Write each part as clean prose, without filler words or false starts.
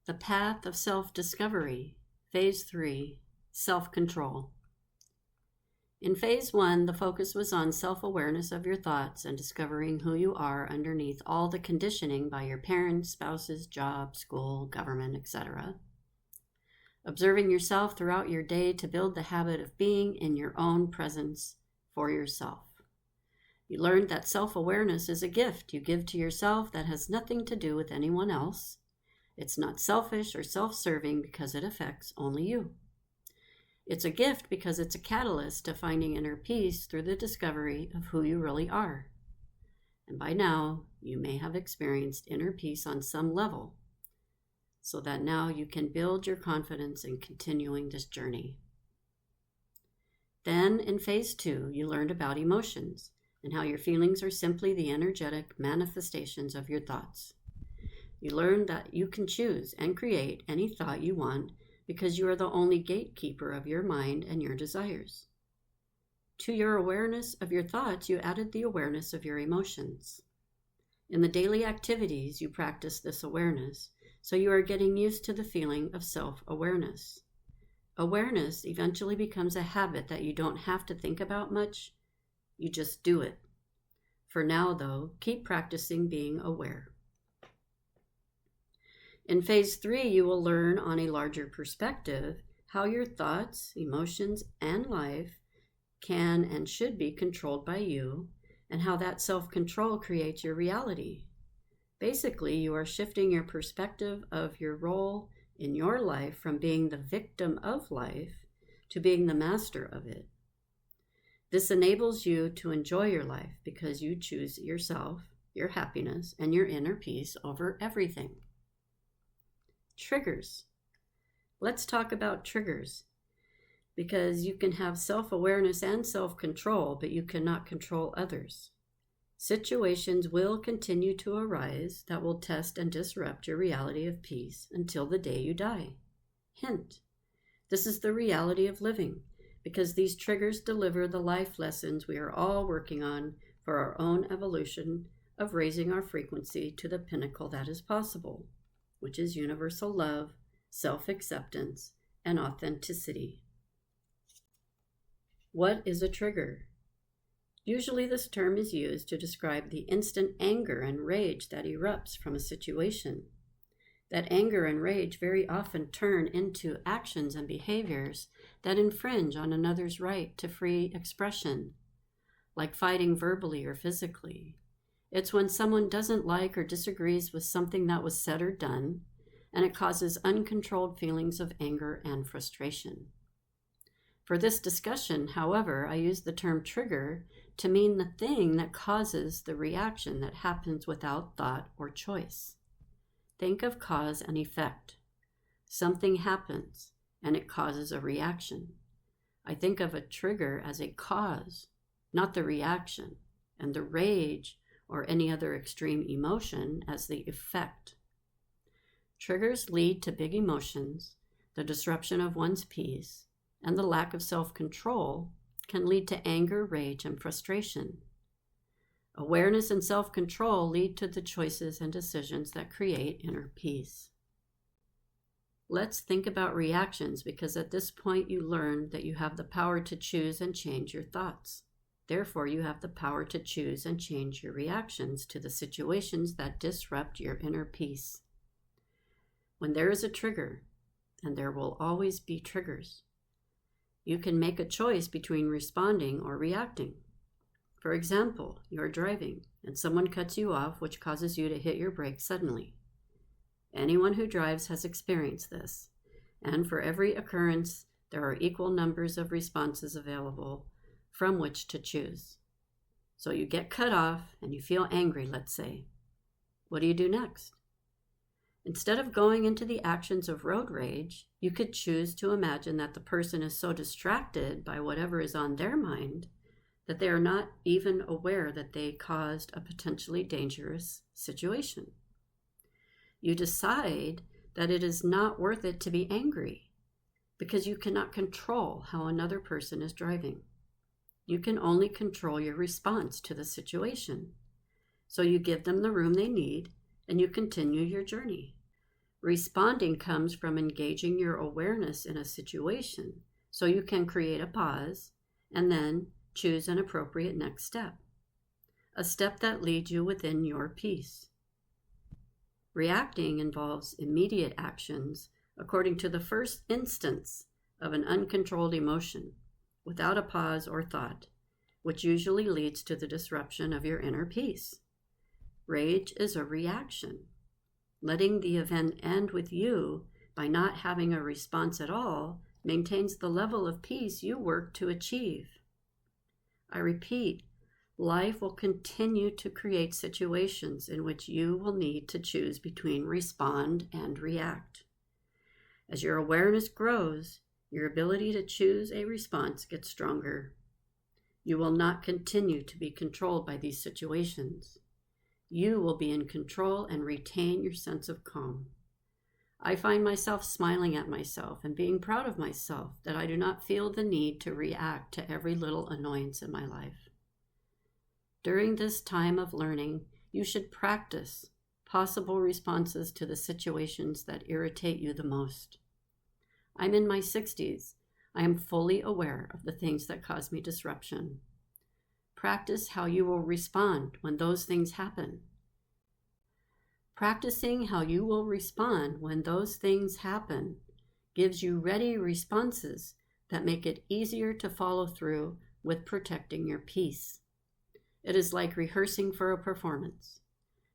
The Path of Self-Discovery, Phase 3, Self-Control. In Phase 1, the focus was on self-awareness of your thoughts and discovering who you are underneath all the conditioning by your parents, spouses, job, school, government, etc. Observing yourself throughout your day to build the habit of being in your own presence for yourself. You learned that self-awareness is a gift you give to yourself that has nothing to do with anyone else. It's not selfish or self-serving because it affects only you. It's a gift because it's a catalyst to finding inner peace through the discovery of who you really are. And by now, you may have experienced inner peace on some level, so that now you can build your confidence in continuing this journey. Then, in Phase 2, you learned about emotions and how your feelings are simply the energetic manifestations of your thoughts. You learned that you can choose and create any thought you want because you are the only gatekeeper of your mind and your desires. To your awareness of your thoughts, you added the awareness of your emotions. In the daily activities, you practice this awareness, so you are getting used to the feeling of self-awareness. Awareness eventually becomes a habit that you don't have to think about much, you just do it. For now, though, keep practicing being aware. In Phase 3, you will learn on a larger perspective how your thoughts, emotions, and life can and should be controlled by you, and how that self-control creates your reality. Basically, you are shifting your perspective of your role in your life from being the victim of life to being the master of it. This enables you to enjoy your life because you choose yourself, your happiness, and your inner peace over everything. Triggers. Let's talk about triggers, because you can have self-awareness and self-control, but you cannot control others. Situations will continue to arise that will test and disrupt your reality of peace until the day you die. Hint: this is the reality of living, because these triggers deliver the life lessons we are all working on for our own evolution of raising our frequency to the pinnacle that is possible, which is universal love, self-acceptance, and authenticity. What is a trigger? Usually this term is used to describe the instant anger and rage that erupts from a situation. That anger and rage very often turn into actions and behaviors that infringe on another's right to free expression, like fighting verbally or physically. It's when someone doesn't like or disagrees with something that was said or done, and it causes uncontrolled feelings of anger and frustration. For this discussion, however, I use the term trigger to mean the thing that causes the reaction that happens without thought or choice. Think of cause and effect. Something happens, and it causes a reaction. I think of a trigger as a cause, not the reaction, and the rage or any other extreme emotion as the effect. Triggers lead to big emotions, the disruption of one's peace, and the lack of self-control can lead to anger, rage, and frustration. Awareness and self-control lead to the choices and decisions that create inner peace. Let's think about reactions, because at this point you learn that you have the power to choose and change your thoughts. Therefore, you have the power to choose and change your reactions to the situations that disrupt your inner peace. When there is a trigger, and there will always be triggers, you can make a choice between responding or reacting. For example, you're driving and someone cuts you off, which causes you to hit your brakes suddenly. Anyone who drives has experienced this, and for every occurrence, there are equal numbers of responses available from which to choose. So you get cut off and you feel angry, let's say. What do you do next? Instead of going into the actions of road rage, you could choose to imagine that the person is so distracted by whatever is on their mind that they are not even aware that they caused a potentially dangerous situation. You decide that it is not worth it to be angry because you cannot control how another person is driving. You can only control your response to the situation. So you give them the room they need and you continue your journey. Responding comes from engaging your awareness in a situation so you can create a pause and then choose an appropriate next step, a step that leads you within your peace. Reacting involves immediate actions according to the first instance of an uncontrolled emotion, without a pause or thought, which usually leads to the disruption of your inner peace. Rage is a reaction. Letting the event end with you by not having a response at all maintains the level of peace you work to achieve. I repeat, life will continue to create situations in which you will need to choose between respond and react. As your awareness grows, your ability to choose a response gets stronger. You will not continue to be controlled by these situations. You will be in control and retain your sense of calm. I find myself smiling at myself and being proud of myself that I do not feel the need to react to every little annoyance in my life. During this time of learning, you should practice possible responses to the situations that irritate you the most. I'm in my 60s. I am fully aware of the things that cause me disruption. Practice how you will respond when those things happen. Practicing how you will respond when those things happen gives you ready responses that make it easier to follow through with protecting your peace. It is like rehearsing for a performance.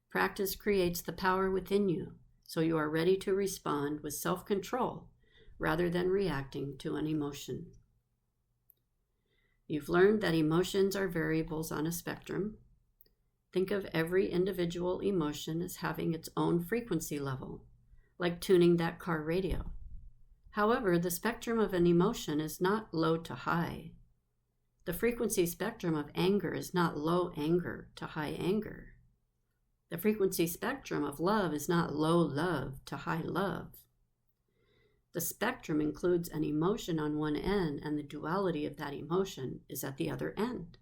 Practice creates the power within you, so you are ready to respond with self-control rather than reacting to an emotion. You've learned that emotions are variables on a spectrum. Think of every individual emotion as having its own frequency level, like tuning that car radio. However, the spectrum of an emotion is not low to high. The frequency spectrum of anger is not low anger to high anger. The frequency spectrum of love is not low love to high love. The spectrum includes an emotion on one end, and the duality of that emotion is at the other end.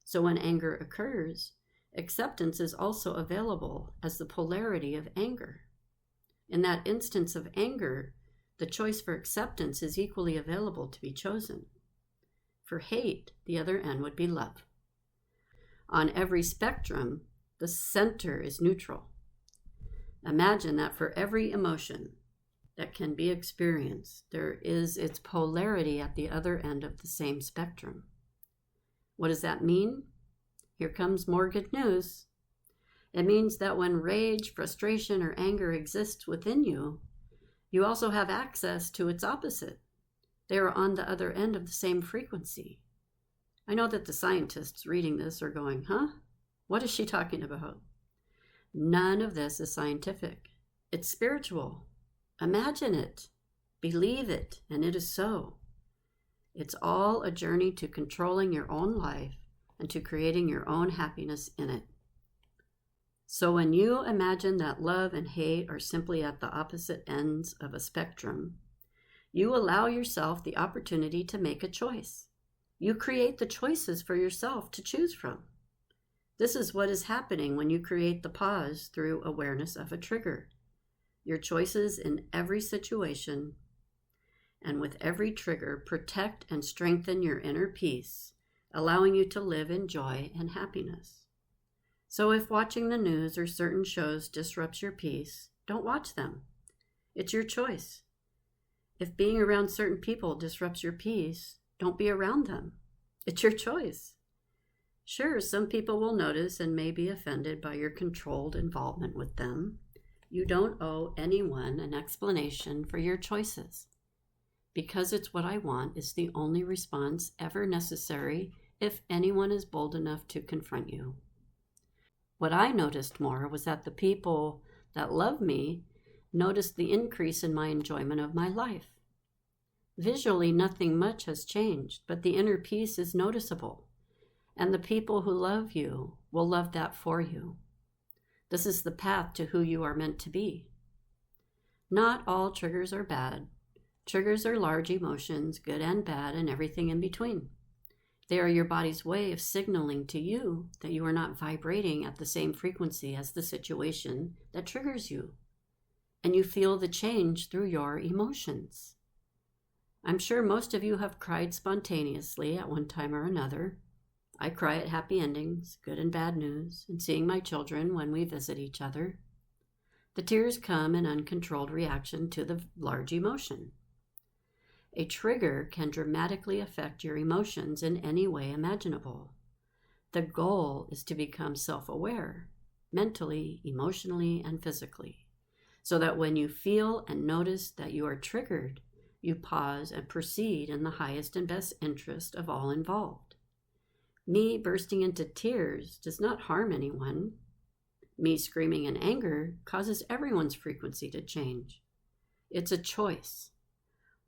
So when anger occurs, acceptance is also available as the polarity of anger. In that instance of anger, the choice for acceptance is equally available to be chosen. For hate, the other end would be love. On every spectrum, the center is neutral. Imagine that for every emotion that can be experienced, there is its polarity at the other end of the same spectrum. What does that mean? Here comes more good news. It means that when rage, frustration, or anger exists within you, you also have access to its opposite. They are on the other end of the same frequency. I know that the scientists reading this are going, huh? What is she talking about? None of this is scientific. It's spiritual. Imagine it, believe it, and it is so. It's all a journey to controlling your own life and to creating your own happiness in it. So when you imagine that love and hate are simply at the opposite ends of a spectrum, you allow yourself the opportunity to make a choice. You create the choices for yourself to choose from. This is what is happening when you create the pause through awareness of a trigger. Your choices in every situation and with every trigger protect and strengthen your inner peace, allowing you to live in joy and happiness. So if watching the news or certain shows disrupts your peace, don't watch them. It's your choice. If being around certain people disrupts your peace, don't be around them. It's your choice. Sure, some people will notice and may be offended by your controlled involvement with them. You don't owe anyone an explanation for your choices. Because it's what I want is the only response ever necessary if anyone is bold enough to confront you. What I noticed more was that the people that love me noticed the increase in my enjoyment of my life. Visually, nothing much has changed, but the inner peace is noticeable, and the people who love you will love that for you. This is the path to who you are meant to be. Not all triggers are bad. Triggers are large emotions, good and bad, and everything in between. They are your body's way of signaling to you that you are not vibrating at the same frequency as the situation that triggers you. and you feel the change through your emotions. I'm sure most of you have cried spontaneously at one time or another. I cry at happy endings, good and bad news, and seeing my children when we visit each other. The tears come in uncontrolled reaction to the large emotion. A trigger can dramatically affect your emotions in any way imaginable. The goal is to become self-aware, mentally, emotionally, and physically, so that when you feel and notice that you are triggered, you pause and proceed in the highest and best interest of all involved. Me bursting into tears does not harm anyone. Me screaming in anger causes everyone's frequency to change. It's a choice.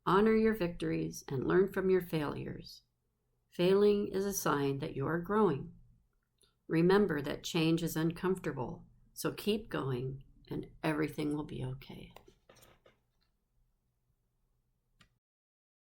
Honor your victories and learn from your failures. Failing is a sign that you are growing. Remember that change is uncomfortable, so keep going and everything will be okay.